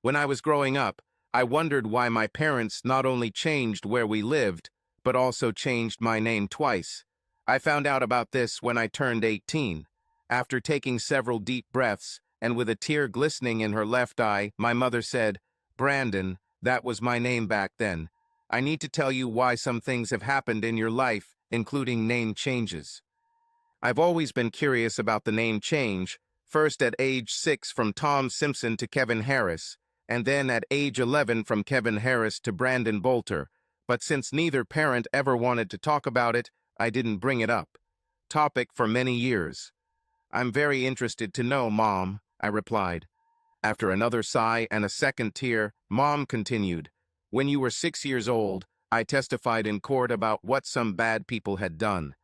When I was growing up, I wondered why my parents not only changed where we lived, but also changed my name twice. I found out about this when I turned 18. After taking several deep breaths, and with a tear glistening in her left eye, my mother said, "Brandon, that was my name back then. I need to tell you why some things have happened in your life, including name changes." I've always been curious about the name change, first at age 6 from Tom Simpson to Kevin Harris, and then at age 11 from Kevin Harris to Brandon Bolter, but since neither parent ever wanted to talk about it, I didn't bring it up. Topic for many years. "I'm very interested to know, Mom," I replied. After another sigh and a second tear, Mom continued, "When you were 6 years old, I testified in court about what some bad people had done.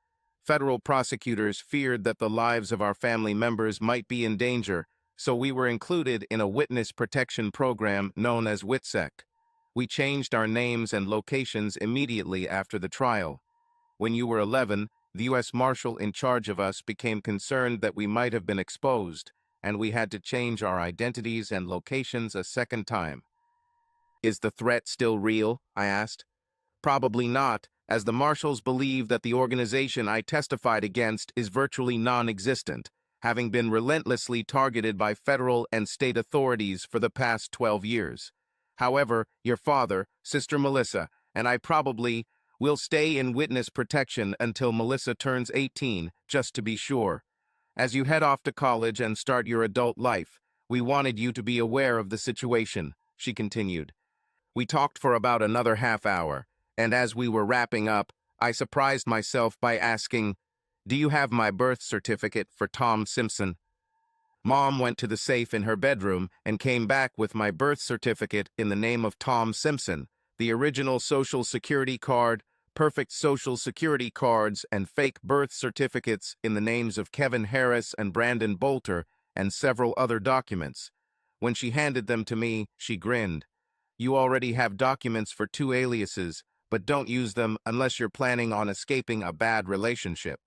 Federal prosecutors feared that the lives of our family members might be in danger, so we were included in a witness protection program known as WITSEC. We changed our names and locations immediately after the trial. When you were 11, the U.S. Marshal in charge of us became concerned that we might have been exposed, and we had to change our identities and locations a second time." "Is the threat still real?" I asked. "Probably not, as the Marshals believe that the organization I testified against is virtually non-existent, having been relentlessly targeted by federal and state authorities for the past 12 years. However, your father, Sister Melissa, and I probably will stay in witness protection until Melissa turns 18, just to be sure. As you head off to college and start your adult life, we wanted you to be aware of the situation," she continued. We talked for about another half hour, and as we were wrapping up, I surprised myself by asking, "Do you have my birth certificate for Tom Simpson?" Mom went to the safe in her bedroom and came back with my birth certificate in the name of Tom Simpson, the original Social Security card, perfect Social Security cards, and fake birth certificates in the names of Kevin Harris and Brandon Bolter, and several other documents. When she handed them to me, she grinned. "You already have documents for 2 aliases, but don't use them unless you're planning on escaping a bad relationship."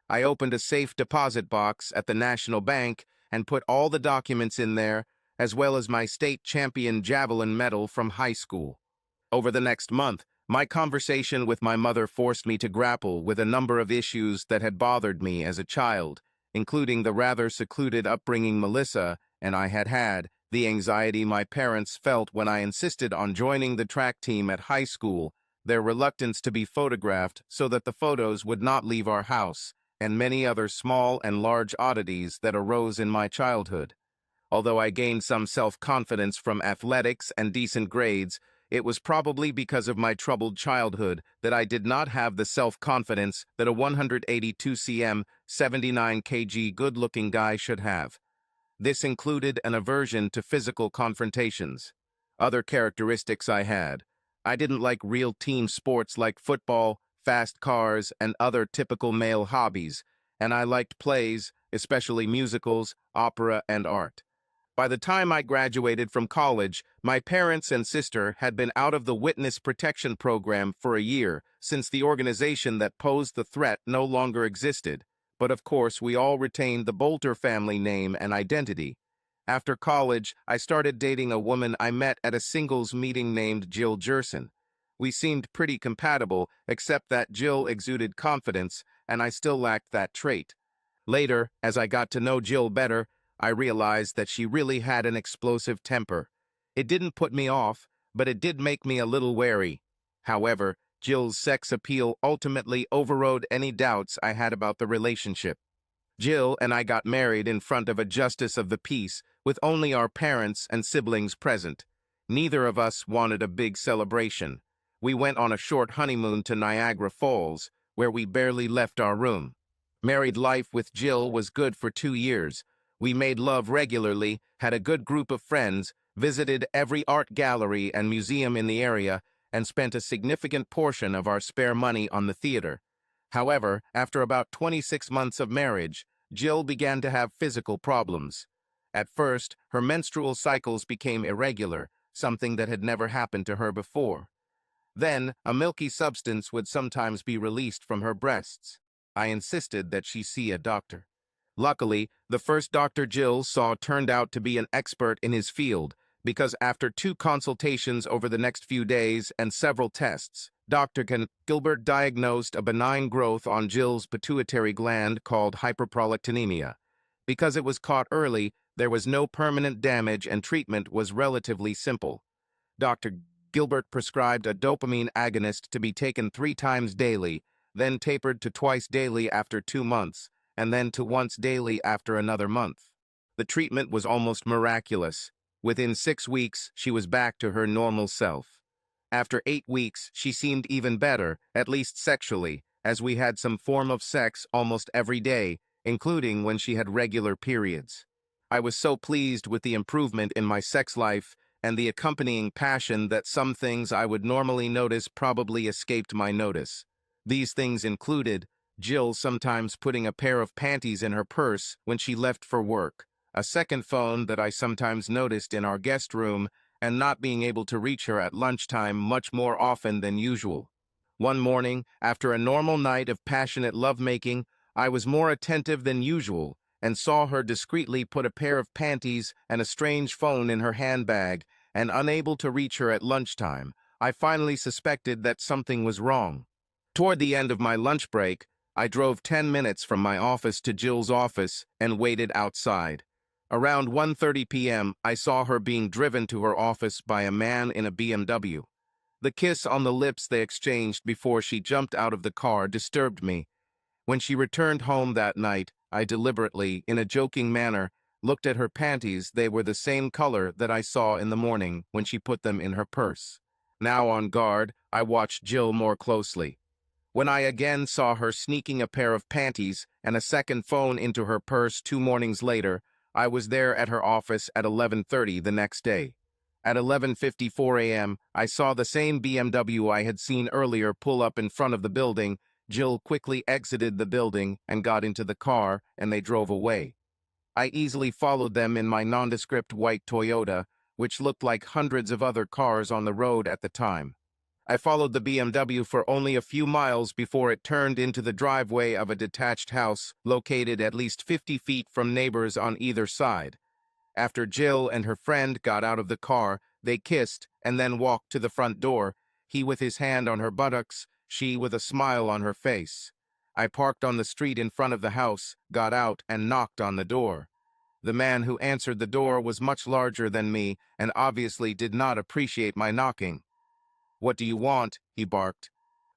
I opened a safe deposit box at the National Bank and put all the documents in there, as well as my state champion javelin medal from high school. Over the next month, my conversation with my mother forced me to grapple with a number of issues that had bothered me as a child, including the rather secluded upbringing Melissa and I had had, the anxiety my parents felt when I insisted on joining the track team at high school, their reluctance to be photographed so that the photos would not leave our house, and many other small and large oddities that arose in my childhood. Although I gained some self-confidence from athletics and decent grades, it was probably because of my troubled childhood that I did not have the self-confidence that a 182 cm, 79 kg good-looking guy should have. This included an aversion to physical confrontations. Other characteristics I had: I didn't like real team sports like football, fast cars, and other typical male hobbies, and I liked plays, especially musicals, opera, and art. By the time I graduated from college, my parents and sister had been out of the witness protection program for a year, since the organization that posed the threat no longer existed. But of course, we all retained the Bolter family name and identity. After college, I started dating a woman I met at a singles meeting named Jill Jerson. We seemed pretty compatible, except that Jill exuded confidence, and I still lacked that trait. Later, as I got to know Jill better, I realized that she really had an explosive temper. It didn't put me off, but it did make me a little wary. However, Jill's sex appeal ultimately overrode any doubts I had about the relationship. Jill and I got married in front of a justice of the peace, with only our parents and siblings present. Neither of us wanted a big celebration. We went on a short honeymoon to Niagara Falls, where we barely left our room. Married life with Jill was good for 2 years. We made love regularly, had a good group of friends, visited every art gallery and museum in the area, and spent a significant portion of our spare money on the theater. However, after about 26 months of marriage, Jill began to have physical problems. At first, her menstrual cycles became irregular, something that had never happened to her before. Then, a milky substance would sometimes be released from her breasts. I insisted that she see a doctor. Luckily, the first Dr. Jill saw turned out to be an expert in his field, because after 2 consultations over the next few days and several tests, Dr. Gilbert diagnosed a benign growth on Jill's pituitary gland called hyperprolactinemia. Because it was caught early, there was no permanent damage and treatment was relatively simple. Dr. Gilbert prescribed a dopamine agonist to be taken 3 times daily, then tapered to twice daily after 2 months, and then to once daily after another month. The treatment was almost miraculous. Within 6 weeks, she was back to her normal self. After 8 weeks, she seemed even better, at least sexually, as we had some form of sex almost every day, including when she had regular periods. I was so pleased with the improvement in my sex life and the accompanying passion that some things I would normally notice probably escaped my notice. These things included Jill sometimes putting a pair of panties in her purse when she left for work, a second phone that I sometimes noticed in our guest room, and not being able to reach her at lunchtime much more often than usual. One morning, after a normal night of passionate lovemaking, I was more attentive than usual and saw her discreetly put a pair of panties and a strange phone in her handbag, and unable to reach her at lunchtime, I finally suspected that something was wrong. Toward the end of my lunch break, I drove 10 minutes from my office to Jill's office and waited outside. Around 1:30 p.m., I saw her being driven to her office by a man in a BMW. The kiss on the lips they exchanged before she jumped out of the car disturbed me. When she returned home that night, I deliberately, in a joking manner, looked at her panties. They were the same color that I saw in the morning when she put them in her purse. Now on guard, I watched Jill more closely. When I again saw her sneaking a pair of panties and a second phone into her purse 2 mornings later, I was there at her office at 11:30 the next day. At 11:54 a.m., I saw the same BMW I had seen earlier pull up in front of the building. Jill quickly exited the building and got into the car, and they drove away. I easily followed them in my nondescript white Toyota, which looked like hundreds of other cars on the road at the time. I followed the BMW for only a few miles before it turned into the driveway of a detached house located at least 50 feet from neighbors on either side. After Jill and her friend got out of the car, they kissed and then walked to the front door, he with his hand on her buttocks, she with a smile on her face. I parked on the street in front of the house, got out, and knocked on the door. The man who answered the door was much larger than me and obviously did not appreciate my knocking. "What do you want?" he barked.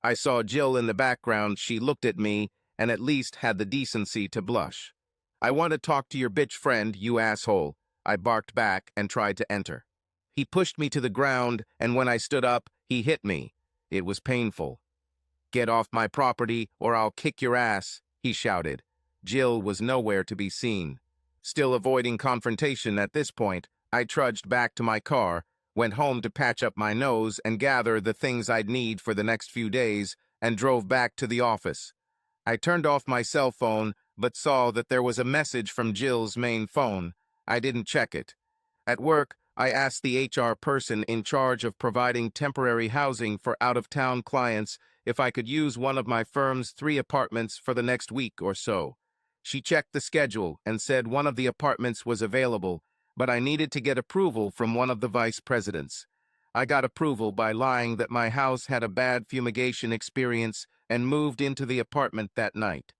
I saw Jill in the background. She looked at me and at least had the decency to blush. "I want to talk to your bitch friend, you asshole," I barked back and tried to enter. He pushed me to the ground, and when I stood up, he hit me. It was painful. "Get off my property or I'll kick your ass," he shouted. Jill was nowhere to be seen. Still avoiding confrontation at this point, I trudged back to my car, went home to patch up my nose and gather the things I'd need for the next few days, and drove back to the office. I turned off my cell phone, but saw that there was a message from Jill's main phone. I didn't check it. At work, I asked the HR person in charge of providing temporary housing for out-of-town clients if I could use one of my firm's 3 apartments for the next week or so. She checked the schedule and said one of the apartments was available, but I needed to get approval from one of the vice presidents. I got approval by lying that my house had a bad fumigation experience and moved into the apartment that night.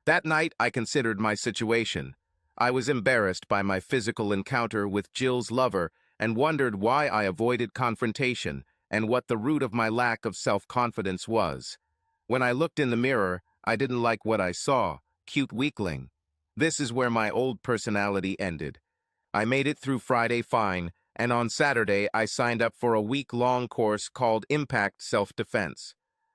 That night, I considered my situation. I was embarrassed by my physical encounter with Jill's lover and wondered why I avoided confrontation and what the root of my lack of self-confidence was. When I looked in the mirror, I didn't like what I saw. Cute weakling. This is where my old personality ended. I made it through Friday fine, and on Saturday I signed up for a week-long course called Impact Self-Defense.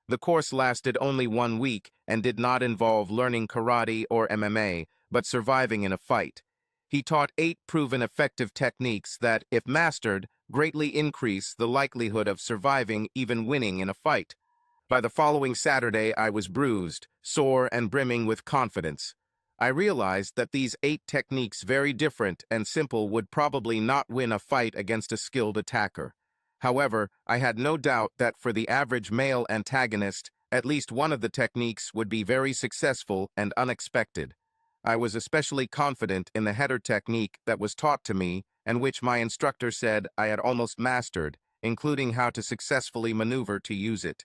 The course lasted only 1 week and did not involve learning karate or MMA, but surviving in a fight. He taught 8 proven effective techniques that, if mastered, greatly increase the likelihood of surviving, even winning in a fight. By the following Saturday, I was bruised, sore, and brimming with confidence. I realized that these 8 techniques, very different and simple, would probably not win a fight against a skilled attacker. However, I had no doubt that for the average male antagonist, at least one of the techniques would be very successful and unexpected. I was especially confident in the header technique that was taught to me and which my instructor said I had almost mastered, including how to successfully maneuver to use it.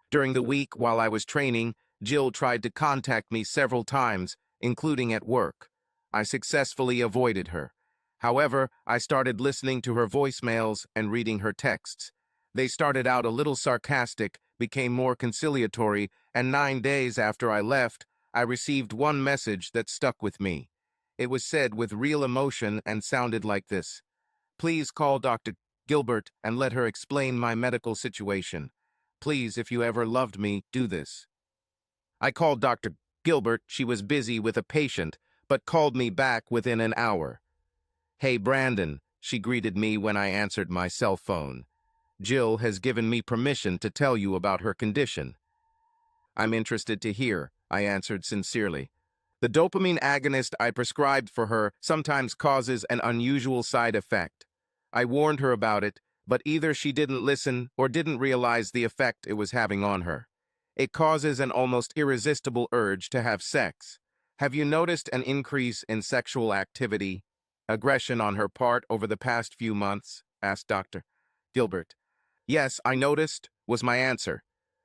During the week while I was training, Jill tried to contact me several times, including at work. I successfully avoided her. However, I started listening to her voicemails and reading her texts. They started out a little sarcastic, became more conciliatory, and 9 days after I left, I received one message that stuck with me. It was said with real emotion and sounded like this: "Please call Dr. Gilbert and let her explain my medical situation. Please, if you ever loved me, do this." I called Dr. Gilbert. She was busy with a patient, but called me back within an hour. "Hey, Brandon," she greeted me when I answered my cell phone. "Jill has given me permission to tell you about her condition." "I'm interested to hear," I answered sincerely. "The dopamine agonist I prescribed for her sometimes causes an unusual side effect. I warned her about it, but either she didn't listen or didn't realize the effect it was having on her. It causes an almost irresistible urge to have sex. Have you noticed an increase in sexual activity, aggression on her part over the past few months?" asked Dr. Gilbert. "Yes, I noticed," was my answer.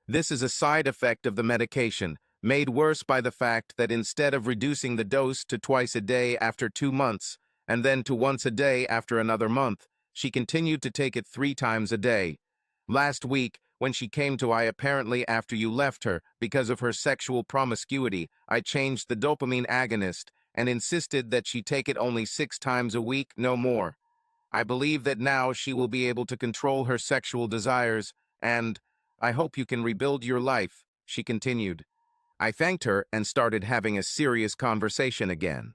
"This is a side effect of the medication, made worse by the fact that instead of reducing the dose to twice a day after 2 months, and then to once a day after another month, she continued to take it 3 times a day. Last week, when she came to I apparently after you left her because of her sexual promiscuity, I changed the dopamine agonist and insisted that she take it only 6 times a week, no more. I believe that now she will be able to control her sexual desires, and I hope you can rebuild your life," she continued. I thanked her and started having a serious conversation again.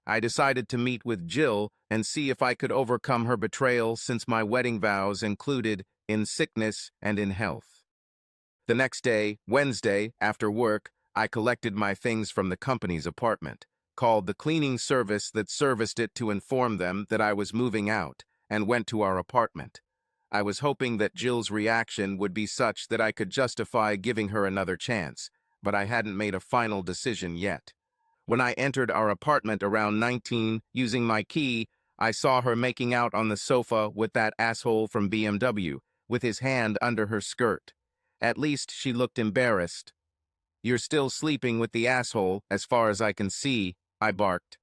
I decided to meet with Jill and see if I could overcome her betrayal, since my wedding vows included in sickness and in health. The next day, Wednesday, after work, I collected my things from the company's apartment, called the cleaning service that serviced it to inform them that I was moving out, and went to our apartment. I was hoping that Jill's reaction would be such that I could justify giving her another chance, but I hadn't made a final decision yet. When I entered our apartment around 19, using my key, I saw her making out on the sofa with that asshole from BMW, with his hand under her skirt. At least she looked embarrassed. "You're still sleeping with the asshole, as far as I can see," I barked.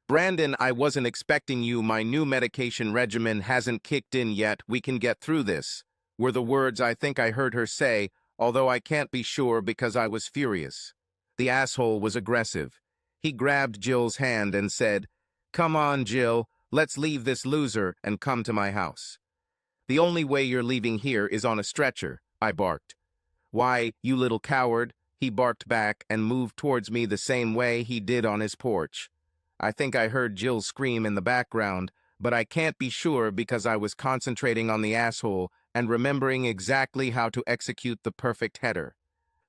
"Brandon, I wasn't expecting you. My new medication regimen hasn't kicked in yet. We can get through this," were the words I think I heard her say, although I can't be sure because I was furious. The asshole was aggressive. He grabbed Jill's hand and said, "Come on, Jill, let's leave this loser and come to my house." "The only way you're leaving here is on a stretcher," I barked. "Why, you little coward," he barked back and moved towards me the same way he did on his porch. I think I heard Jill scream in the background, but I can't be sure because I was concentrating on the asshole and remembering exactly how to execute the perfect header.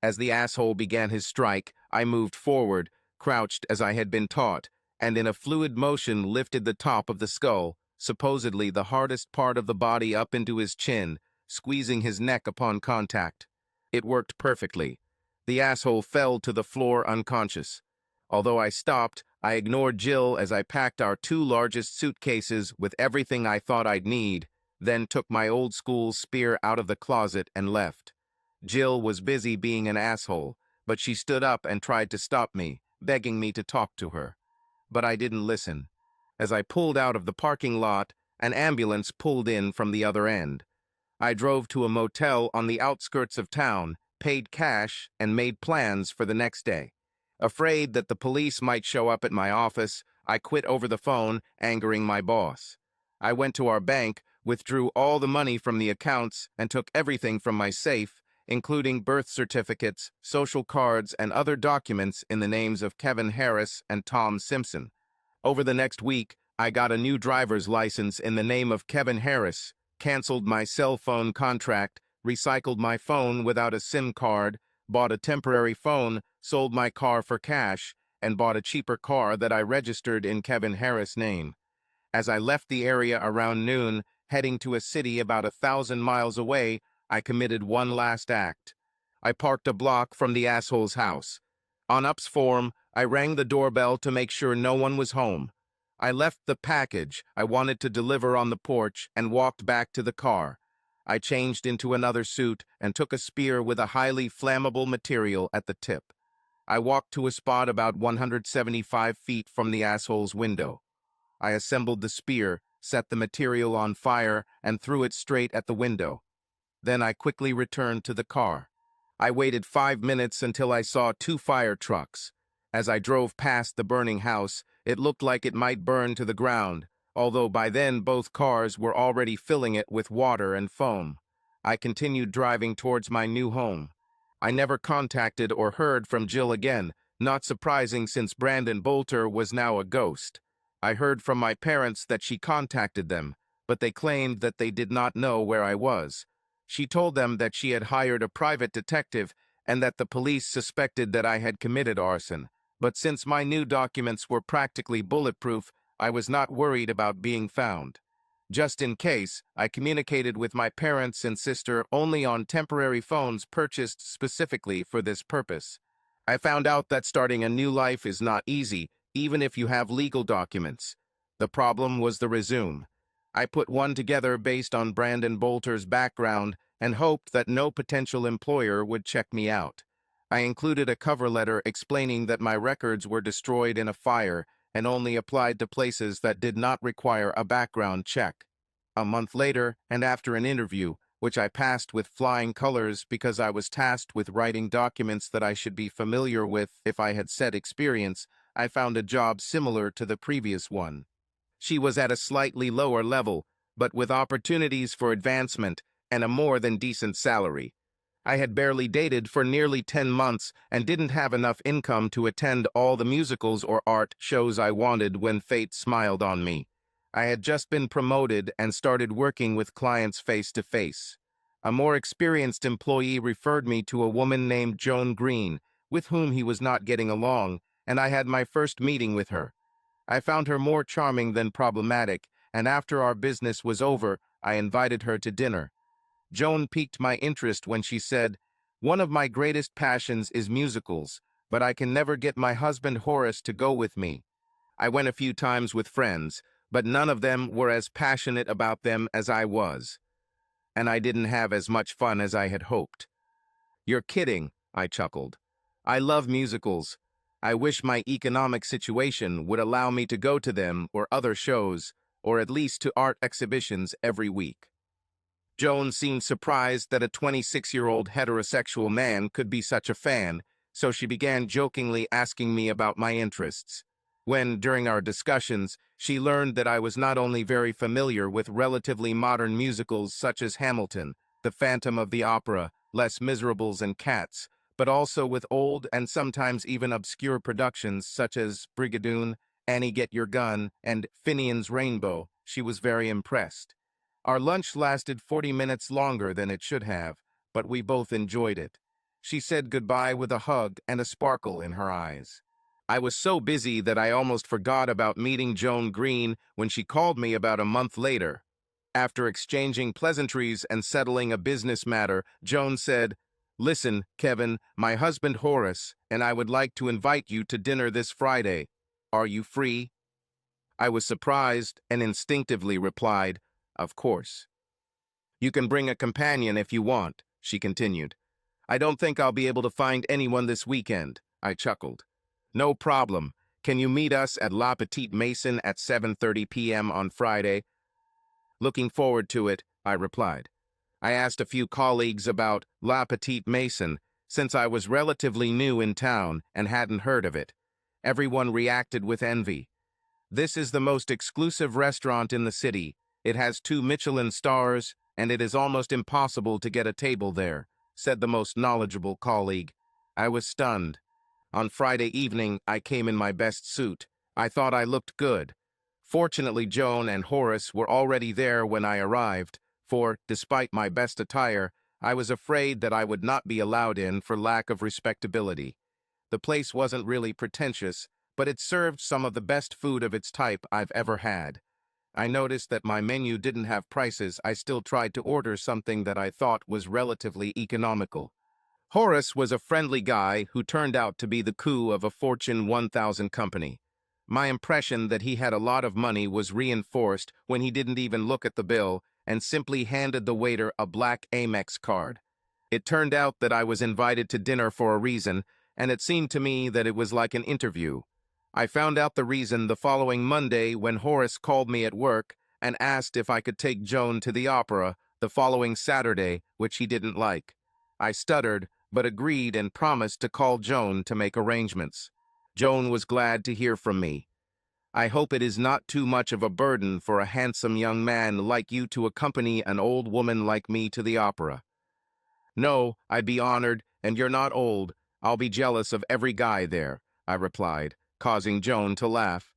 As the asshole began his strike, I moved forward, crouched as I had been taught, and in a fluid motion lifted the top of the skull, supposedly the hardest part of the body, up into his chin, squeezing his neck upon contact. It worked perfectly. The asshole fell to the floor unconscious. Although I stopped, I ignored Jill as I packed our 2 largest suitcases with everything I thought I'd need, then took my old school spear out of the closet and left. Jill was busy being an asshole, but she stood up and tried to stop me, begging me to talk to her. But I didn't listen. As I pulled out of the parking lot, an ambulance pulled in from the other end. I drove to a motel on the outskirts of town, paid cash, and made plans for the next day. Afraid that the police might show up at my office, I quit over the phone, angering my boss. I went to our bank, withdrew all the money from the accounts, and took everything from my safe, including birth certificates, social cards, and other documents in the names of Kevin Harris and Tom Simpson. Over the next week, I got a new driver's license in the name of Kevin Harris, canceled my cell phone contract, recycled my phone without a SIM card, bought a temporary phone, sold my car for cash, and bought a cheaper car that I registered in Kevin Harris' name. As I left the area around noon, heading to a city about 1,000 miles away, I committed one last act. I parked a block from the asshole's house. On Up's form, I rang the doorbell to make sure no one was home. I left the package I wanted to deliver on the porch and walked back to the car. I changed into another suit and took a spear with a highly flammable material at the tip. I walked to a spot about 175 feet from the asshole's window. I assembled the spear, set the material on fire, and threw it straight at the window. Then I quickly returned to the car. I waited 5 minutes until I saw two fire trucks. As I drove past the burning house, it looked like it might burn to the ground, although by then both cars were already filling it with water and foam. I continued driving towards my new home. I never contacted or heard from Jill again, not surprising since Brandon Bolter was now a ghost. I heard from my parents that she contacted them, but they claimed that they did not know where I was. She told them that she had hired a private detective and that the police suspected that I had committed arson. But since my new documents were practically bulletproof, I was not worried about being found. Just in case, I communicated with my parents and sister only on temporary phones purchased specifically for this purpose. I found out that starting a new life is not easy, even if you have legal documents. The problem was the resume. I put one together based on Brandon Bolter's background and hoped that no potential employer would check me out. I included a cover letter explaining that my records were destroyed in a fire and only applied to places that did not require a background check. A month later, and after an interview, which I passed with flying colors because I was tasked with writing documents that I should be familiar with if I had said experience, I found a job similar to the previous one. She was at a slightly lower level, but with opportunities for advancement and a more than decent salary. I had barely dated for nearly 10 months and didn't have enough income to attend all the musicals or art shows I wanted when fate smiled on me. I had just been promoted and started working with clients face to face. A more experienced employee referred me to a woman named Joan Green, with whom he was not getting along, and I had my first meeting with her. I found her more charming than problematic, and after our business was over, I invited her to dinner. Joan piqued my interest when she said, "One of my greatest passions is musicals, but I can never get my husband Horace to go with me. I went a few times with friends, but none of them were as passionate about them as I was, and I didn't have as much fun as I had hoped." "You're kidding," I chuckled. "I love musicals. I wish my economic situation would allow me to go to them or other shows, or at least to art exhibitions every week." Joan seemed surprised that a 26-year-old heterosexual man could be such a fan, so she began jokingly asking me about my interests. When, during our discussions, she learned that I was not only very familiar with relatively modern musicals such as Hamilton, The Phantom of the Opera, Les Miserables, and Cats, but also with old and sometimes even obscure productions such as Brigadoon, Annie Get Your Gun, and Finian's Rainbow, she was very impressed. Our lunch lasted 40 minutes longer than it should have, but we both enjoyed it. She said goodbye with a hug and a sparkle in her eyes. I was so busy that I almost forgot about meeting Joan Green when she called me about a month later. After exchanging pleasantries and settling a business matter, Joan said, "Listen, Kevin, my husband Horace and I would like to invite you to dinner this Friday. Are you free?" I was surprised and instinctively replied, "Of course." "You can bring a companion if you want," she continued. "I don't think I'll be able to find anyone this weekend," I chuckled. "No problem. Can you meet us at La Petite Maison at 7:30 p.m. on Friday?" "Looking forward to it," I replied. I asked a few colleagues about La Petite Maison, since I was relatively new in town and hadn't heard of it. Everyone reacted with envy. "This is the most exclusive restaurant in the city. It has 2 Michelin stars, and it is almost impossible to get a table there," said the most knowledgeable colleague. I was stunned. On Friday evening, I came in my best suit. I thought I looked good. Fortunately, Joan and Horace were already there when I arrived, for, despite my best attire, I was afraid that I would not be allowed in for lack of respectability. The place wasn't really pretentious, but it served some of the best food of its type I've ever had. I noticed that my menu didn't have prices. I still tried to order something that I thought was relatively economical. Horace was a friendly guy who turned out to be the coup of a Fortune 1000 company. My impression that he had a lot of money was reinforced when he didn't even look at the bill and simply handed the waiter a black Amex card. It turned out that I was invited to dinner for a reason, and it seemed to me that it was like an interview. I found out the reason the following Monday when Horace called me at work and asked if I could take Joan to the opera the following Saturday, which he didn't like. I stuttered, but agreed and promised to call Joan to make arrangements. Joan was glad to hear from me. I hope it is not too much of a burden for a handsome young man like you to accompany an old woman like me to the opera. No, I'd be honored, and you're not old. I'll be jealous of every guy there, I replied, causing Joan to laugh.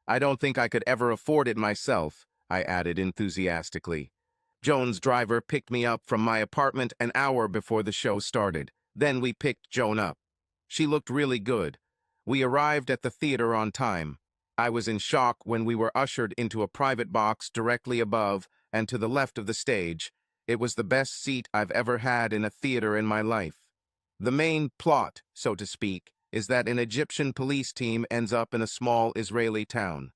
I don't think I could ever afford it myself, I added enthusiastically. Joan's driver picked me up from my apartment an hour before the show started. Then we picked Joan up. She looked really good. We arrived at the theater on time. I was in shock when we were ushered into a private box directly above and to the left of the stage. It was the best seat I've ever had in a theater in my life. The main plot, so to speak, is that an Egyptian police team ends up in a small Israeli town.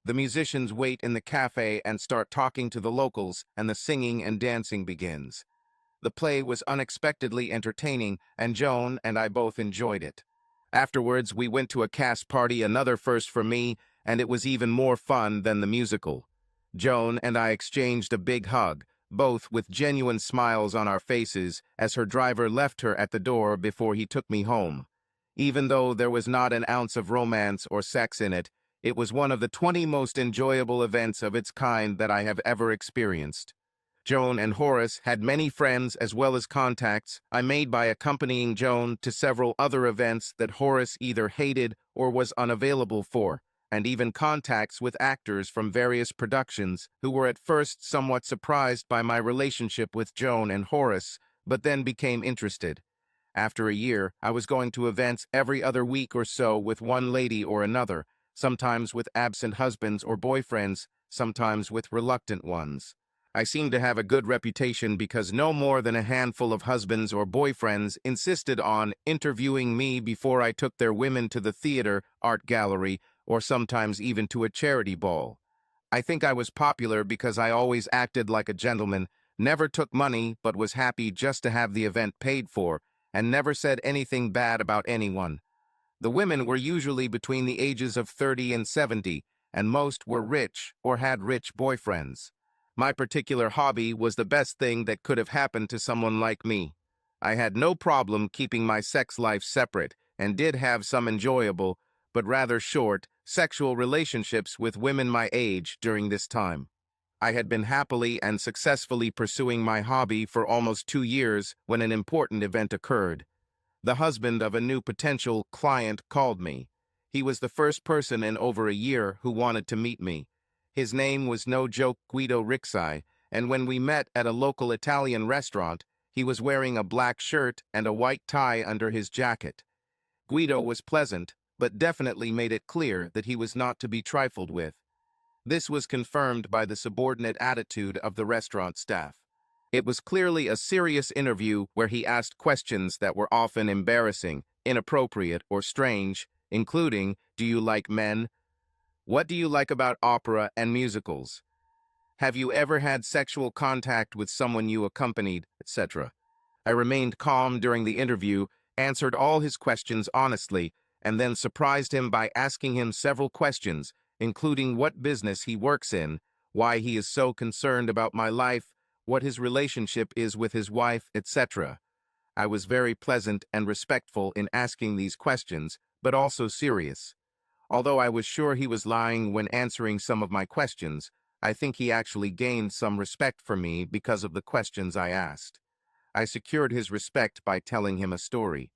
The musicians wait in the cafe and start talking to the locals, and the singing and dancing begins. The play was unexpectedly entertaining, and Joan and I both enjoyed it. Afterwards, we went to a cast party, another first for me, and it was even more fun than the musical. Joan and I exchanged a big hug, both with genuine smiles on our faces, as her driver left her at the door before he took me home. Even though there was not an ounce of romance or sex in it, it was one of the 20 most enjoyable events of its kind that I have ever experienced. Joan and Horace had many friends as well as contacts I made by accompanying Joan to several other events that Horace either hated or was unavailable for, and even contacts with actors from various productions who were at first somewhat surprised by my relationship with Joan and Horace, but then became interested. After a year, I was going to events every other week or so with one lady or another, sometimes with absent husbands or boyfriends, sometimes with reluctant ones. I seemed to have a good reputation because no more than a handful of husbands or boyfriends insisted on interviewing me before I took their women to the theater, art gallery, or sometimes even to a charity ball. I think I was popular because I always acted like a gentleman, never took money but was happy just to have the event paid for, and never said anything bad about anyone. The women were usually between the ages of 30 and 70, and most were rich or had rich boyfriends. My particular hobby was the best thing that could have happened to someone like me. I had no problem keeping my sex life separate and did have some enjoyable, but rather short, sexual relationships with women my age during this time. I had been happily and successfully pursuing my hobby for almost 2 years when an important event occurred. The husband of a new potential client called me. He was the first person in over a year who wanted to meet me. His name was no joke Guido Rixai, and when we met at a local Italian restaurant, he was wearing a black shirt and a white tie under his jacket. Guido was pleasant, but definitely made it clear that he was not to be trifled with. This was confirmed by the subordinate attitude of the restaurant staff. It was clearly a serious interview where he asked questions that were often embarrassing, inappropriate, or strange, including, "Do you like men? What do you like about opera and musicals? Have you ever had sexual contact with someone you accompanied, etc." I remained calm during the interview, answered all his questions honestly, and then surprised him by asking him several questions, including what business he works in, why he is so concerned about my life, what his relationship is with his wife, etc. I was very pleasant and respectful in asking these questions, but also serious. Although I was sure he was lying when answering some of my questions, I think he actually gained some respect for me because of the questions I asked. I secured his respect by telling him a story.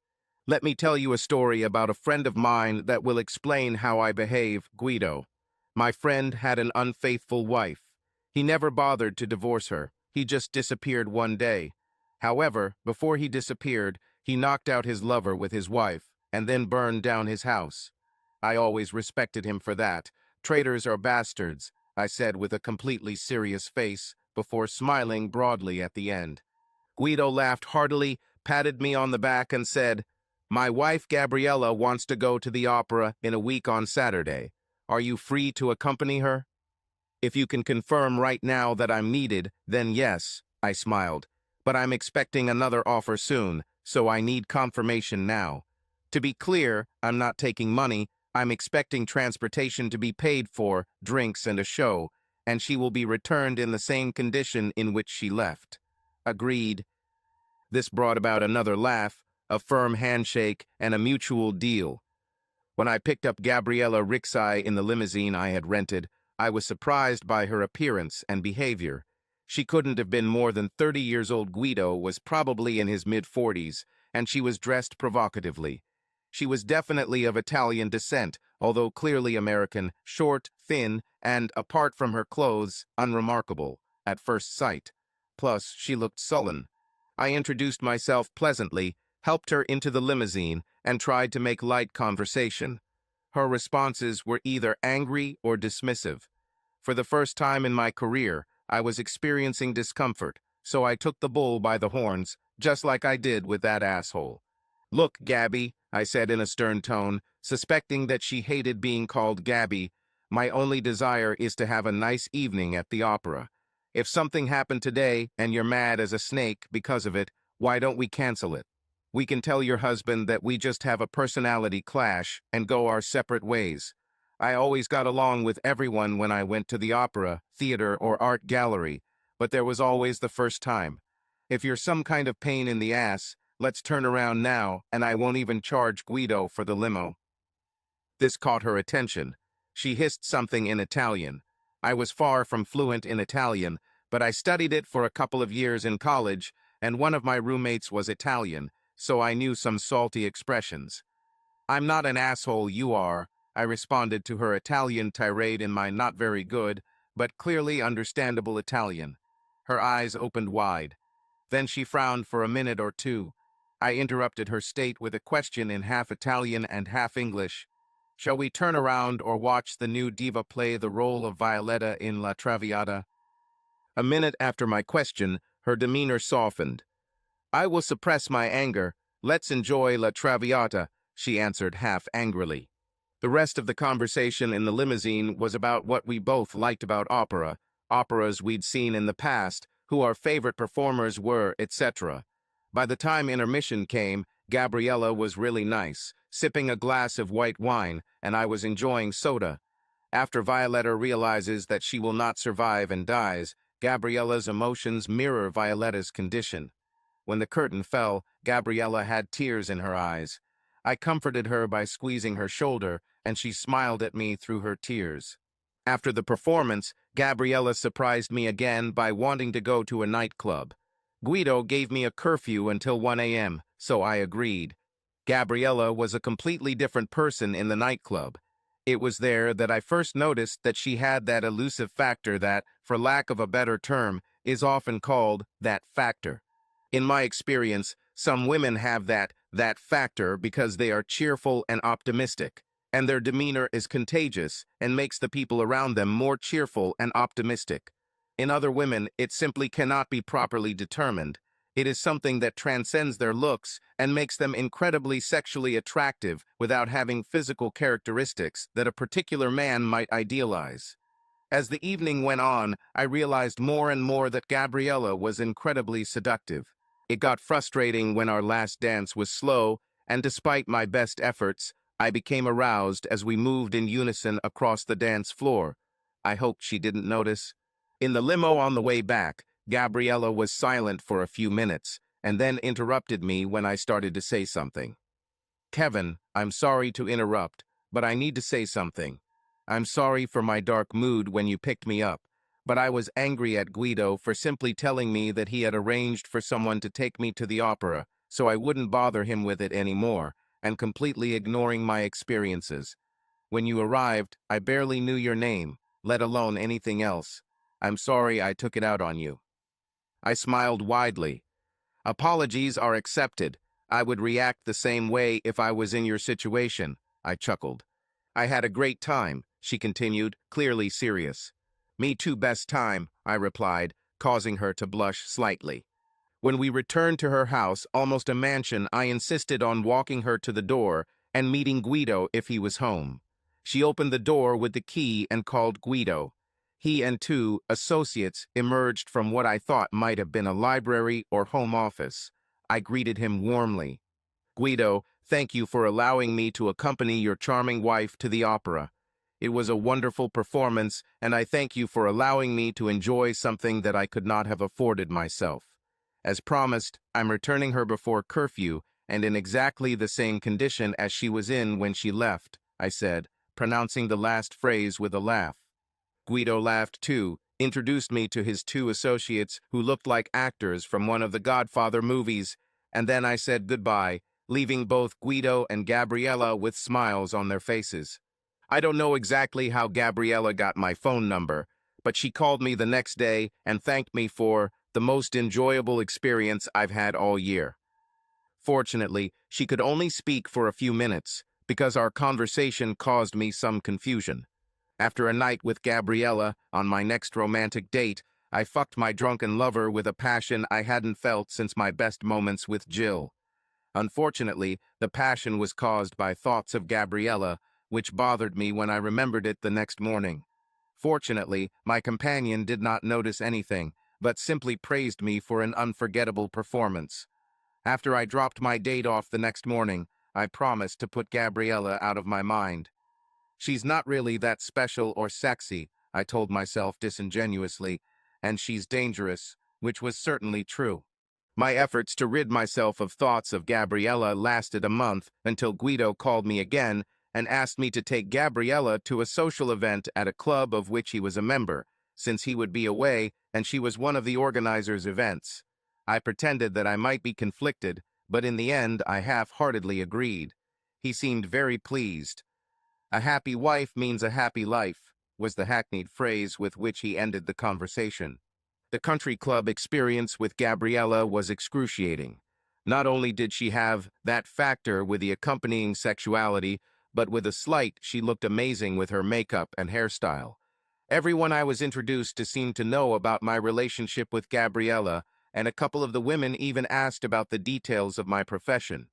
"Let me tell you a story about a friend of mine that will explain how I behave, Guido. My friend had an unfaithful wife. He never bothered to divorce her. He just disappeared one day. However, before he disappeared, he knocked out his lover with his wife and then burned down his house. I always respected him for that. Traitors are bastards," I said with a completely serious face, before smiling broadly at the end. Guido laughed heartily, patted me on the back, and said, "My wife Gabriella wants to go to the opera in a week on Saturday. Are you free to accompany her? If you can confirm right now that I'm needed, then yes, I smiled. But I'm expecting another offer soon, so I need confirmation now. To be clear, I'm not taking money. I'm expecting transportation to be paid for, drinks and a show, and she will be returned in the same condition in which she left. Agreed. This brought about another laugh, a firm handshake, and a mutual deal. When I picked up Gabriella Rixai in the limousine I had rented, I was surprised by her appearance and behavior. She couldn't have been more than 30 years old. Guido was probably in his mid-40s, and she was dressed provocatively. She was definitely of Italian descent, although clearly American, short, thin, and, apart from her clothes, unremarkable, at first sight. Plus, she looked sullen. I introduced myself pleasantly, helped her into the limousine, and tried to make light conversation. Her responses were either angry or dismissive. For the first time in my career, I was experiencing discomfort, so I took the bull by the horns, just like I did with that asshole. Look, Gabby, I said in a stern tone, suspecting that she hated being called Gabby. My only desire is to have a nice evening at the opera. If something happened today and you're mad as a snake because of it, why don't we cancel it? We can tell your husband that we just have a personality clash and go our separate ways. I always got along with everyone when I went to the opera, theater, or art gallery, but there was always the first time. If you're some kind of pain in the ass, let's turn around now, and I won't even charge Guido for the limo. This caught her attention. She hissed something in Italian. I was far from fluent in Italian, but I studied it for a couple of years in college, and one of my roommates was Italian, so I knew some salty expressions. I'm not an asshole, you are, I responded to her Italian tirade in my not very good, but clearly understandable Italian. Her eyes opened wide. Then she frowned for a minute or two. I interrupted her state with a question in half Italian and half English. Shall we turn around or watch the new diva play the role of Violetta in La Traviata? A minute after my question, her demeanor softened. I will suppress my anger. Let's enjoy La Traviata, she answered half angrily. The rest of the conversation in the limousine was about what we both liked about opera, operas we'd seen in the past, who our favorite performers were, etc. By the time intermission came, Gabriella was really nice, sipping a glass of white wine, and I was enjoying soda. After Violetta realizes that she will not survive and dies, Gabriella's emotions mirror Violetta's condition. When the curtain fell, Gabriella had tears in her eyes. I comforted her by squeezing her shoulder, and she smiled at me through her tears. After the performance, Gabriella surprised me again by wanting to go to a nightclub. Guido gave me a curfew until 1 a.m., so I agreed. Gabriella was a completely different person in the nightclub. It was there that I first noticed that she had that elusive factor that, for lack of a better term, is often called that factor. In my experience, some women have that factor because they are cheerful and optimistic, and their demeanor is contagious and makes the people around them more cheerful and optimistic. In other women, it simply cannot be properly determined. It is something that transcends their looks and makes them incredibly sexually attractive without having physical characteristics that a particular man might idealize. As the evening went on, I realized more and more that Gabriella was incredibly seductive. It got frustrating when our last dance was slow, and despite my best efforts, I became aroused as we moved in unison across the dance floor. I hoped she didn't notice. In the limo on the way back, Gabriella was silent for a few minutes, and then interrupted me when I started to say something. Kevin, I'm sorry to interrupt, but I need to say something. I'm sorry for my dark mood when you picked me up, but I was angry at Guido for simply telling me that he had arranged for someone to take me to the opera, so I wouldn't bother him with it anymore, and completely ignoring my experiences. When you arrived, I barely knew your name, let alone anything else. I'm sorry I took it out on you. I smiled widely. Apologies are accepted. I would react the same way if I was in your situation, I chuckled. I had a great time, she continued, clearly serious. Me too, best time, I replied, causing her to blush slightly. When we returned to her house, almost a mansion, I insisted on walking her to the door and meeting Guido if he was home. She opened the door with the key and called Guido. He and two associates emerged from what I thought might have been a library or home office. I greeted him warmly. Guido, thank you for allowing me to accompany your charming wife to the opera. It was a wonderful performance, and I thank you for allowing me to enjoy something that I could not have afforded myself. As promised, I'm returning her before curfew, and in exactly the same condition as she was in when she left, I said, pronouncing the last phrase with a laugh. Guido laughed too, introduced me to his two associates who looked like actors from one of the Godfather movies, and then I said goodbye, leaving both Guido and Gabriella with smiles on their faces. I don't know exactly how Gabriella got my phone number, but she called me the next day and thanked me for the most enjoyable experience I've had all year. Fortunately, she could only speak for a few minutes, because our conversation caused me some confusion. After a night with Gabriella, on my next romantic date, I fucked my drunken lover with a passion I hadn't felt since my best moments with Jill. Unfortunately, the passion was caused by thoughts of Gabriella, which bothered me when I remembered it the next morning. Fortunately, my companion did not notice anything, but simply praised me for an unforgettable performance. After I dropped my date off the next morning, I promised to put Gabriella out of my mind. She's not really that special or sexy, I told myself disingenuously, and she's dangerous, which was certainly true. My efforts to rid myself of thoughts of Gabriella lasted a month until Guido called me again and asked me to take Gabriella to a social event at a club of which he was a member, since he would be away and she was one of the organizers' events. I pretended that I might be conflicted, but in the end I half-heartedly agreed. He seemed very pleased. "A happy wife means a happy life," was the hackneyed phrase with which he ended the conversation. The country club experience with Gabriella was excruciating. Not only did she have that factor with the accompanying sexuality, but with a slight, she looked amazing with her makeup and hairstyle. Everyone I was introduced to seemed to know about my relationship with Gabriella, and a couple of the women even asked about the details of my profession.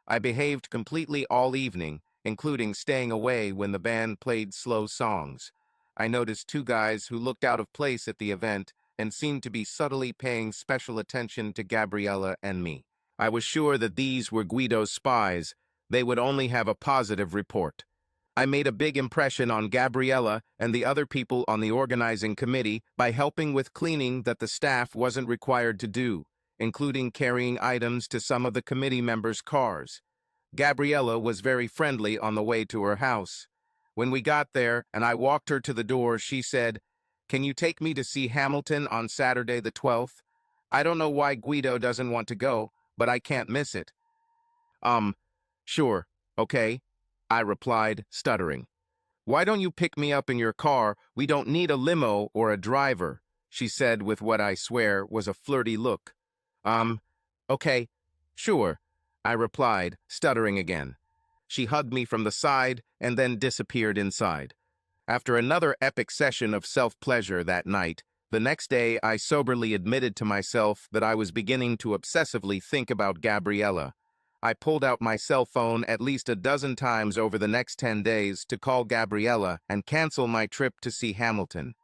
I behaved completely all evening, including staying away when the band played slow songs. I noticed two guys who looked out of place at the event and seemed to be subtly paying special attention to Gabriella and me. I was sure that these were Guido's spies. They would only have a positive report. I made a big impression on Gabriella and the other people on the organizing committee by helping with cleaning that the staff wasn't required to do, including carrying items to some of the committee members' cars. Gabriella was very friendly on the way to her house. When we got there and I walked her to the door, she said, "Can you take me to see Hamilton on Saturday the 12th? I don't know why Guido doesn't want to go, but I can't miss it." Sure, okay, I replied, stuttering. "Why don't you pick me up in your car? We don't need a limo or a driver," she said with what I swear was a flirty look. Okay, sure, I replied, stuttering again. She hugged me from the side and then disappeared inside. After another epic session of self-pleasure that night, the next day I soberly admitted to myself that I was beginning to obsessively think about Gabriella. I pulled out my cell phone at least a dozen times over the next 10 days to call Gabriella and cancel my trip to see Hamilton.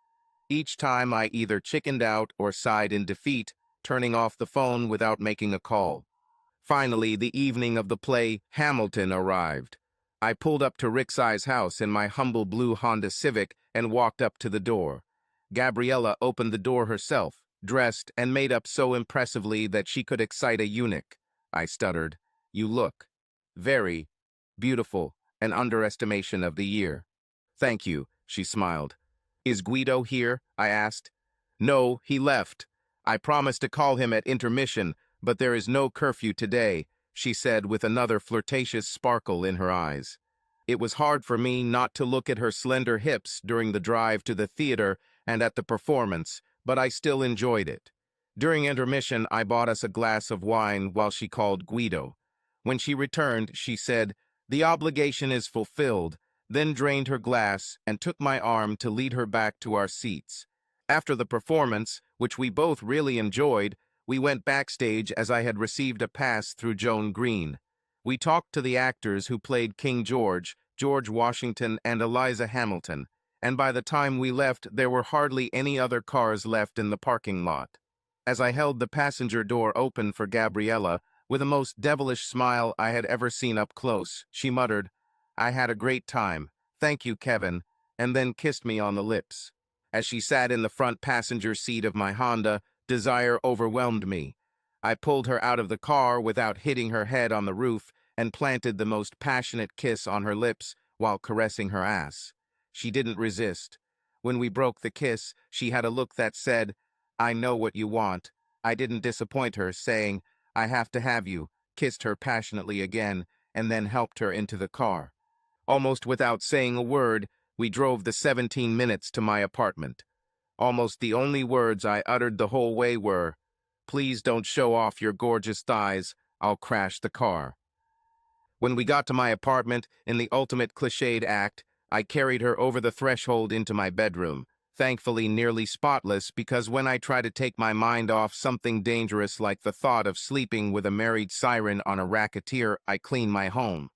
Each time I either chickened out or sighed in defeat, turning off the phone without making a call. Finally, the evening of the play Hamilton arrived. I pulled up to Rick's house in my humble blue Honda Civic and walked up to the door. Gabriella opened the door herself, dressed and made up so impressively that she could excite a eunuch. I stuttered. "You look very beautiful, an underestimation of the year." "Thank you," she smiled. "Is Guido here?" I asked. "No, he left. I promised to call him at intermission, but there is no curfew today," she said with another flirtatious sparkle in her eyes. It was hard for me not to look at her slender hips during the drive to the theater and at the performance, but I still enjoyed it. During intermission, I bought us a glass of wine while she called Guido. When she returned, she said, "The obligation is fulfilled," then drained her glass and took my arm to lead her back to our seats. After the performance, which we both really enjoyed, we went backstage as I had received a pass through Joan Green. We talked to the actors who played King George, George Washington, and Eliza Hamilton, and by the time we left, there were hardly any other cars left in the parking lot. As I held the passenger door open for Gabriella, with a most devilish smile I had ever seen up close, she muttered, "I had a great time. Thank you, Kevin," and then kissed me on the lips. As she sat in the front passenger seat of my Honda, desire overwhelmed me. I pulled her out of the car without hitting her head on the roof and planted the most passionate kiss on her lips while caressing her ass. She didn't resist. When we broke the kiss, she had a look that said, "I know what you want." I didn't disappoint her, saying, "I have to have you," kissed her passionately again, and then helped her into the car. Almost without saying a word, we drove the 17 minutes to my apartment. Almost the only words I uttered the whole way were, "Please don't show off your gorgeous thighs. I'll crash the car." When we got to my apartment, in the ultimate cliched act, I carried her over the threshold into my bedroom, thankfully nearly spotless, because when I try to take my mind off something dangerous like the thought of sleeping with a married siren on a racketeer, I clean my home.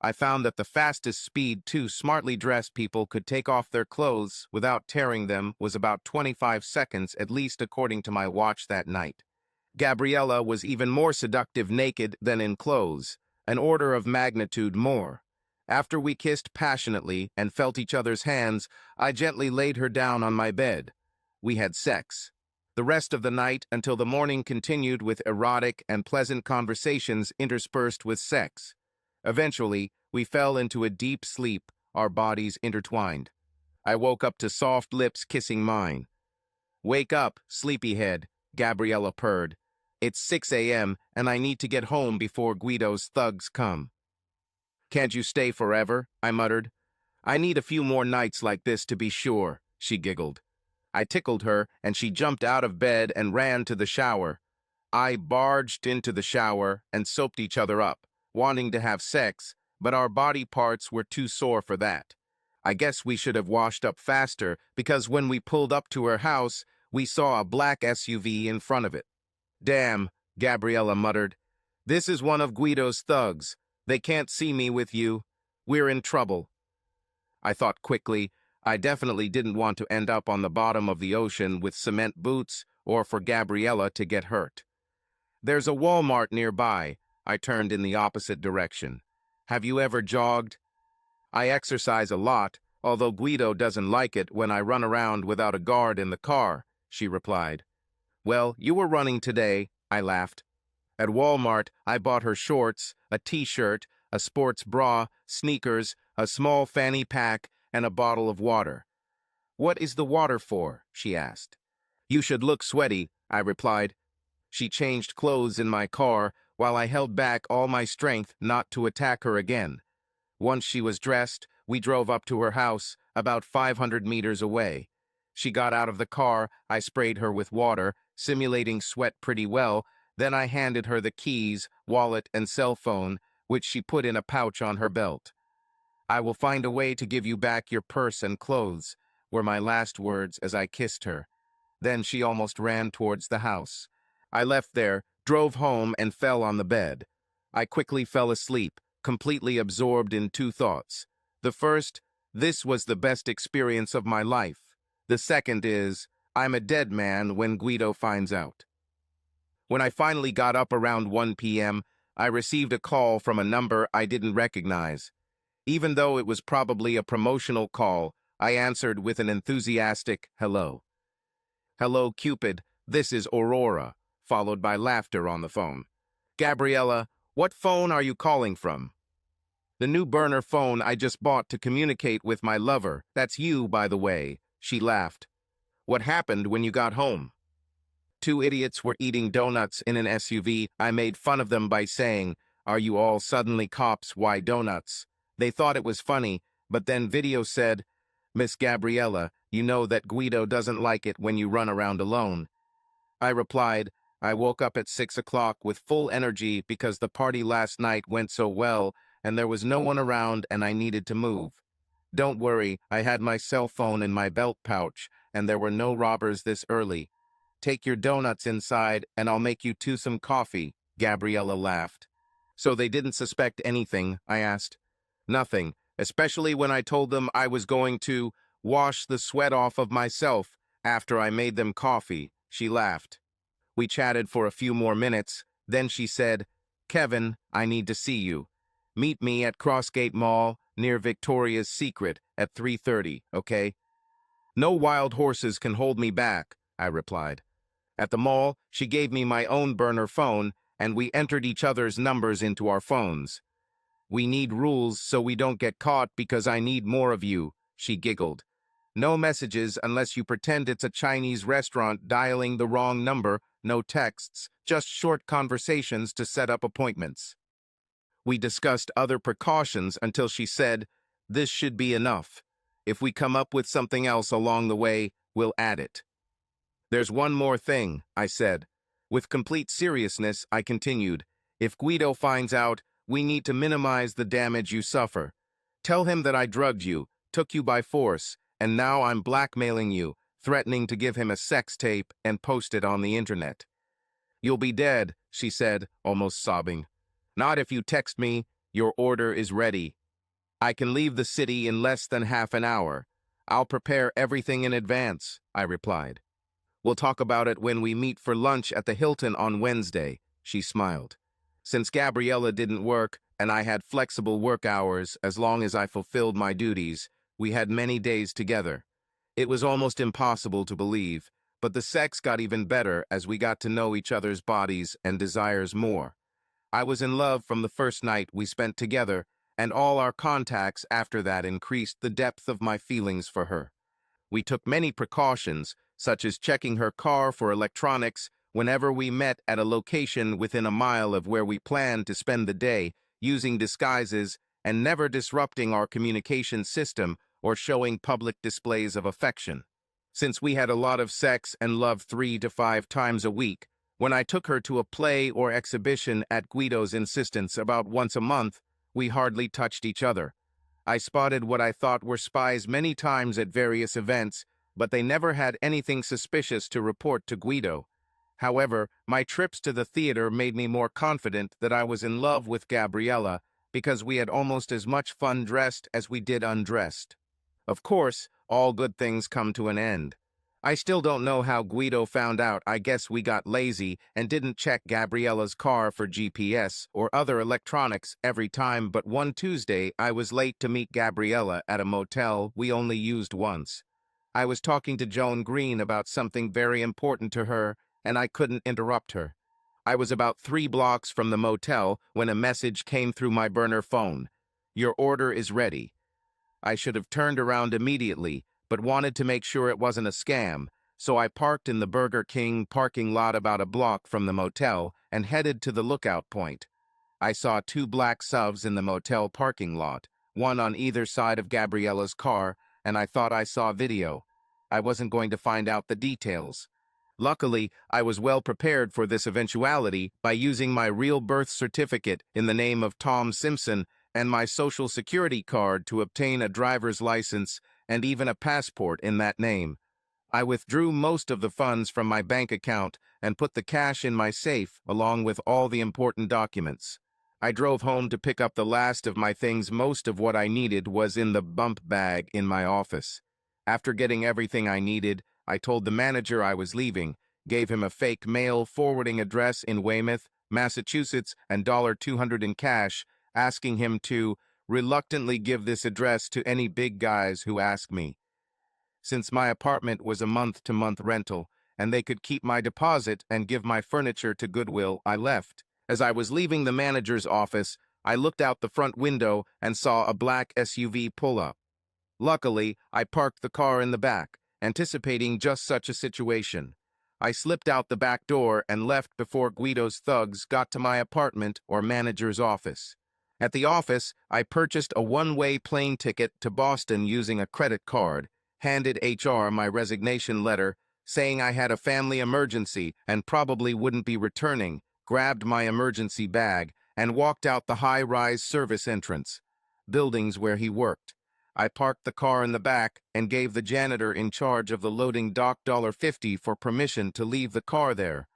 I found that the fastest speed two smartly dressed people could take off their clothes without tearing them was about 25 seconds, at least according to my watch that night. Gabriella was even more seductive naked than in clothes, an order of magnitude more. After we kissed passionately and felt each other's hands, I gently laid her down on my bed. We had sex. The rest of the night until the morning continued with erotic and pleasant conversations interspersed with sex. Eventually, we fell into a deep sleep, our bodies intertwined. I woke up to soft lips kissing mine. "Wake up, sleepyhead," Gabriella purred. "It's 6 a.m. and I need to get home before Guido's thugs come." "Can't you stay forever?" I muttered. "I need a few more nights like this to be sure," she giggled. I tickled her, and she jumped out of bed and ran to the shower. I barged into the shower and soaped each other up, wanting to have sex, but our body parts were too sore for that. I guess we should have washed up faster, because when we pulled up to her house, we saw a black SUV in front of it. "Damn," Gabriella muttered. "This is one of Guido's thugs. They can't see me with you. We're in trouble." I thought quickly. I definitely didn't want to end up on the bottom of the ocean with cement boots or for Gabriella to get hurt. "There's a Walmart nearby." I turned in the opposite direction. "Have you ever jogged?" "I exercise a lot, although Guido doesn't like it when I run around without a guard in the car," she replied. "Well, you were running today," I laughed. At Walmart, I bought her shorts, a t-shirt, a sports bra, sneakers, a small fanny pack, and a bottle of water. "What is the water for?" she asked. "You should look sweaty," I replied. She changed clothes in my car while I held back all my strength not to attack her again. Once she was dressed, we drove up to her house, about 500 meters away. She got out of the car, I sprayed her with water, simulating sweat pretty well. Then I handed her the keys, wallet, and cell phone, which she put in a pouch on her belt. "I will find a way to give you back your purse and clothes," were my last words as I kissed her. Then she almost ran towards the house. I left there, drove home, and fell on the bed. I quickly fell asleep, completely absorbed in two thoughts. The first, this was the best experience of my life. The second is, I'm a dead man when Guido finds out. When I finally got up around 1 p.m., I received a call from a number I didn't recognize. Even though it was probably a promotional call, I answered with an enthusiastic hello. "Hello, Cupid, this is Aurora," followed by laughter on the phone. "Gabriella, what phone are you calling from?" "The new burner phone I just bought to communicate with my lover. That's you, by the way," she laughed. "What happened when you got home?" Two idiots were eating donuts in an SUV. I made fun of them by saying, "Are you all suddenly cops? Why donuts?" They thought it was funny, but then video said, "Miss Gabriella, you know that Guido doesn't like it when you run around alone." I replied, "I woke up at 6 o'clock with full energy because the party last night went so well and there was no one around and I needed to move. Don't worry, I had my cell phone in my belt pouch and there were no robbers this early. Take your donuts inside and I'll make you two some coffee," Gabriella laughed. "So they didn't suspect anything?" I asked. "Nothing. especially when I told them I was going to wash the sweat off of myself after I made them coffee. She laughed. We chatted for a few more minutes, then she said, "Kevin, I need to see you. Meet me at Crossgate Mall near Victoria's Secret at 3:30, okay?" "No wild horses can hold me back," I replied. At the mall, she gave me my own burner phone, and we entered each other's numbers into our phones. "We need rules so we don't get caught because I need more of you," she giggled. "No messages unless you pretend it's a Chinese restaurant dialing the wrong number, no texts, just short conversations to set up appointments." We discussed other precautions until she said, "This should be enough. If we come up with something else along the way, we'll add it." "There's one more thing," I said. With complete seriousness, I continued. "If Guido finds out, we need to minimize the damage you suffer. Tell him that I drugged you, took you by force, and now I'm blackmailing you, threatening to give him a sex tape and post it on the internet." "You'll be dead," she said, almost sobbing. "Not if you text me, 'Your order is ready.' I can leave the city in less than half an hour. I'll prepare everything in advance," I replied. "We'll talk about it when we meet for lunch at the Hilton on Wednesday," she smiled. Since Gabriella didn't work and I had flexible work hours as long as I fulfilled my duties, we had many days together. It was almost impossible to believe, but the sex got even better as we got to know each other's bodies and desires more. I was in love from the first night we spent together, and all our contacts after that increased the depth of my feelings for her. We took many precautions, such as checking her car for electronics whenever we met at a location within a mile of where we planned to spend the day, using disguises, and never disrupting our communication system or showing public displays of affection. Since we had a lot of sex and love 3 to 5 times a week, when I took her to a play or exhibition at Guido's insistence about once a month, we hardly touched each other. I spotted what I thought were spies many times at various events, but they never had anything suspicious to report to Guido. However, my trips to the theater made me more confident that I was in love with Gabriella because we had almost as much fun dressed as we did undressed. Of course, all good things come to an end. I still don't know how Guido found out. I guess we got lazy and didn't check Gabriella's car for GPS or other electronics every time, but one Tuesday I was late to meet Gabriella at a motel we only used once. I was talking to Joan Green about something very important to her, and I couldn't interrupt her. I was about 3 blocks from the motel when a message came through my burner phone. "Your order is ready." I should have turned around immediately, but wanted to make sure it wasn't a scam, so I parked in the Burger King parking lot about a block from the motel and headed to the lookout point. I saw 2 black SUVs in the motel parking lot, one on either side of Gabriella's car, and I thought I saw video. I wasn't going to find out the details. Luckily, I was well prepared for this eventuality by using my real birth certificate in the name of Tom Simpson and my social security card to obtain a driver's license and even a passport in that name. I withdrew most of the funds from my bank account and put the cash in my safe along with all the important documents. I drove home to pick up the last of my things. Most of what I needed was in the bump bag in my office. After getting everything I needed, I told the manager I was leaving, gave him a fake mail forwarding address in Weymouth, Massachusetts, and $200 in cash, asking him to reluctantly give this address to any big guys who ask me. Since my apartment was a month-to-month rental, and they could keep my deposit and give my furniture to Goodwill, I left. As I was leaving the manager's office, I looked out the front window and saw a black SUV pull up. Luckily, I parked the car in the back, anticipating just such a situation. I slipped out the back door and left before Guido's thugs got to my apartment or manager's office. At the office, I purchased a one-way plane ticket to Boston using a credit card, handed HR my resignation letter, saying I had a family emergency and probably wouldn't be returning, grabbed my emergency bag, and walked out the high-rise service entrance, buildings where he worked. I parked the car in the back and gave the janitor in charge of the loading dock $50 for permission to leave the car there.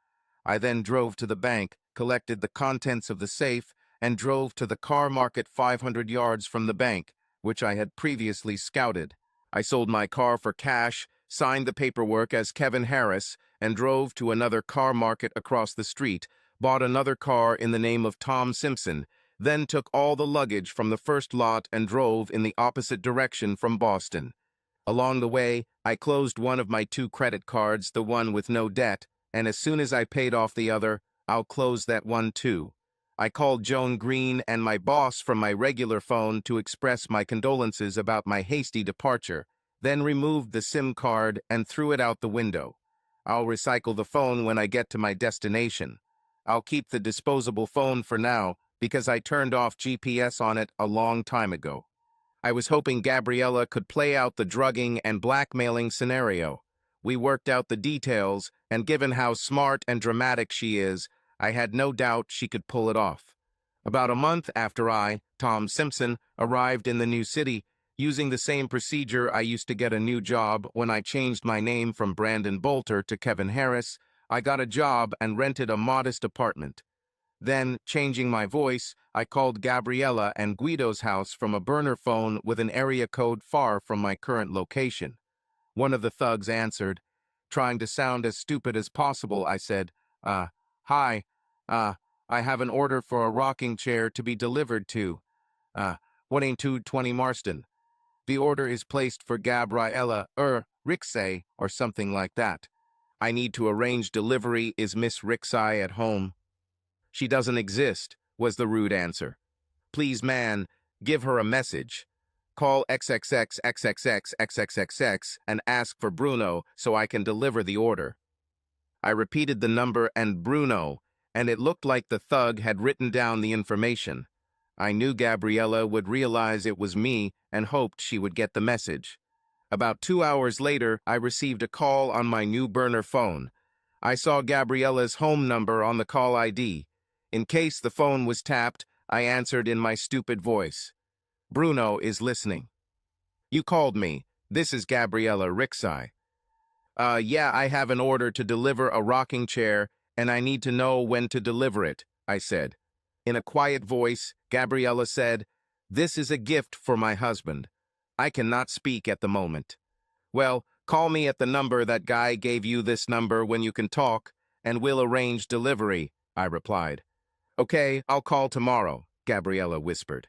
I then drove to the bank, collected the contents of the safe, and drove to the car market 500 yards from the bank, which I had previously scouted. I sold my car for cash, signed the paperwork as Kevin Harris, and drove to another car market across the street, bought another car in the name of Tom Simpson, then took all the luggage from the first lot and drove in the opposite direction from Boston. Along the way, I closed one of my 2 credit cards, the one with no debt, and as soon as I paid off the other, I'll close that one too. I called Joan Green and my boss from my regular phone to express my condolences about my hasty departure, then removed the SIM card and threw it out the window. I'll recycle the phone when I get to my destination. I'll keep the disposable phone for now because I turned off GPS on it a long time ago. I was hoping Gabriella could play out the drugging and blackmailing scenario. We worked out the details, and given how smart and dramatic she is, I had no doubt she could pull it off. About a month after I, Tom Simpson, arrived in the new city, using the same procedure I used to get a new job when I changed my name from Brandon Bolter to Kevin Harris, I got a job and rented a modest apartment. Then, changing my voice, I called Gabriella and Guido's house from a burner phone with an area code far from my current location. One of the thugs answered. Trying to sound as stupid as possible, I said, hi, I have an order for a rocking chair to be delivered to, 18220 Marston. The order is placed for Gabriella, Rixay, or something like that. I need to arrange delivery. Is Miss Rixay at home? She doesn't exist, was the rude answer. Please, man, give her a message. Call XXXXXXXXX and ask for Bruno so I can deliver the order. I repeated the number and Bruno, and it looked like the thug had written down the information. I knew Gabriella would realize it was me and hoped she would get the message. About 2 hours later, I received a call on my new burner phone. I saw Gabriella's home number on the call ID. In case the phone was tapped, I answered in my stupid voice. Bruno is listening. You called me. This is Gabriella Rixay. Yeah, I have an order to deliver a rocking chair, and I need to know when to deliver it, I said. In a quiet voice, Gabriella said, This is a gift for my husband. I cannot speak at the moment. Well, call me at the number that guy gave you this number when you can talk, and we'll arrange delivery, I replied. Okay, I'll call tomorrow, Gabriella whispered.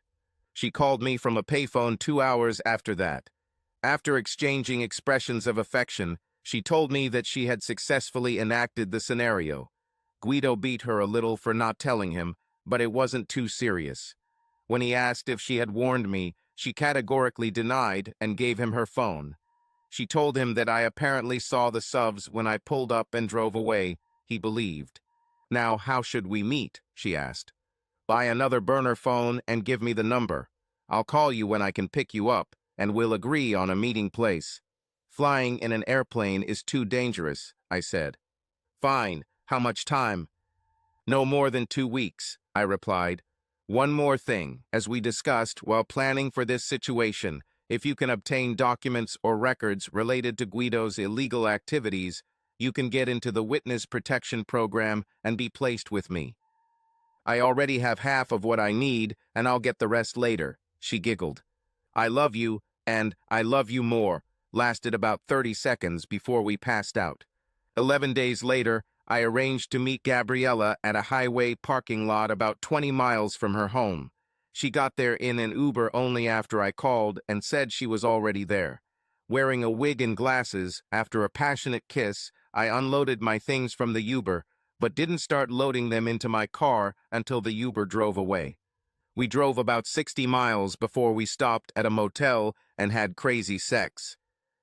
She called me from a payphone 2 hours after that. After exchanging expressions of affection, she told me that she had successfully enacted the scenario. Guido beat her a little for not telling him, but it wasn't too serious. When he asked if she had warned me, she categorically denied and gave him her phone. She told him that I apparently saw the subs when I pulled up and drove away. He believed. Now, how should we meet? She asked. Buy another burner phone and give me the number. I'll call you when I can pick you up, and we'll agree on a meeting place. Flying in an airplane is too dangerous, I said. Fine. How much time? No more than 2 weeks, I replied. One more thing, as we discussed while planning for this situation, if you can obtain documents or records related to Guido's illegal activities, you can get into the witness protection program and be placed with me. I already have half of what I need, and I'll get the rest later, she giggled. I love you, and I love you more, lasted about 30 seconds before we passed out. 11 days later, I arranged to meet Gabriella at a highway parking lot about 20 miles from her home. She got there in an Uber only after I called and said she was already there. Wearing a wig and glasses, after a passionate kiss, I unloaded my things from the Uber, but didn't start loading them into my car until the Uber drove away. We drove about 60 miles before we stopped at a motel and had crazy sex.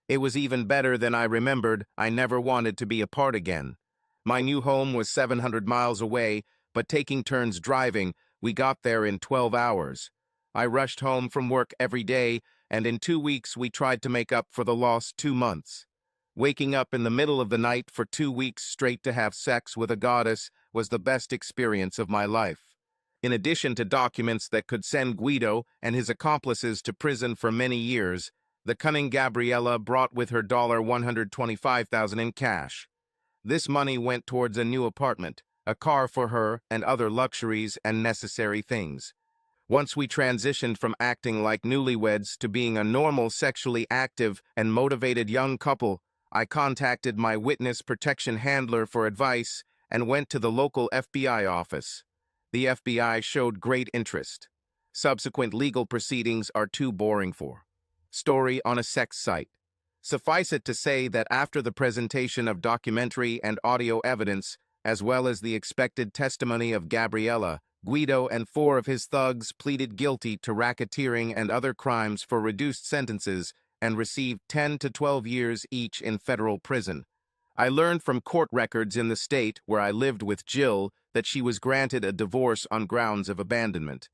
It was even better than I remembered. I never wanted to be apart again. My new home was 700 miles away, but taking turns driving, we got there in 12 hours. I rushed home from work every day, and in 2 weeks we tried to make up for the lost 2 months. Waking up in the middle of the night for 2 weeks straight to have sex with a goddess was the best experience of my life. In addition to documents that could send Guido and his accomplices to prison for many years, the cunning Gabriella brought with her $125,000 in cash. This money went towards a new apartment, a car for her, and other luxuries and necessary things. Once we transitioned from acting like newlyweds to being a normal, sexually active, and motivated young couple, I contacted my witness protection handler for advice and went to the local FBI office. The FBI showed great interest. Subsequent legal proceedings are too boring for. Story on a sex site. Suffice it to say that after the presentation of documentary and audio evidence, as well as the expected testimony of Gabriella, Guido and 4 of his thugs pleaded guilty to racketeering and other crimes for reduced sentences and received 10 to 12 years each in federal prison. I learned from court records in the state where I lived with Jill that she was granted a divorce on grounds of abandonment.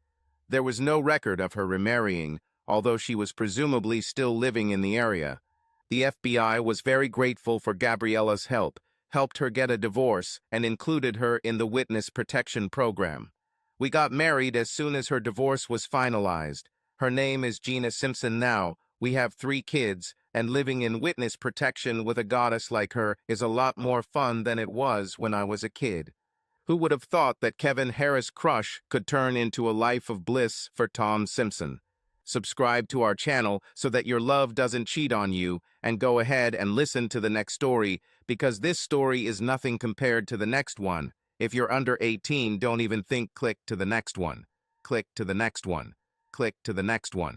There was no record of her remarrying, although she was presumably still living in the area. The FBI was very grateful for Gabriella's helped her get a divorce, and included her in the witness protection program. We got married as soon as her divorce was finalized. Her name is Gina Simpson now. We have 3 kids, and living in witness protection with a goddess like her is a lot more fun than it was when I was a kid. Who would have thought that Kevin Harris' crush could turn into a life of bliss for Tom Simpson? Subscribe to our channel so that your love doesn't cheat on you, and go ahead and listen to the next story, because this story is nothing compared to the next one. If you're under 18, don't even think. Click to the next one. Click to the next one. Click to the next one.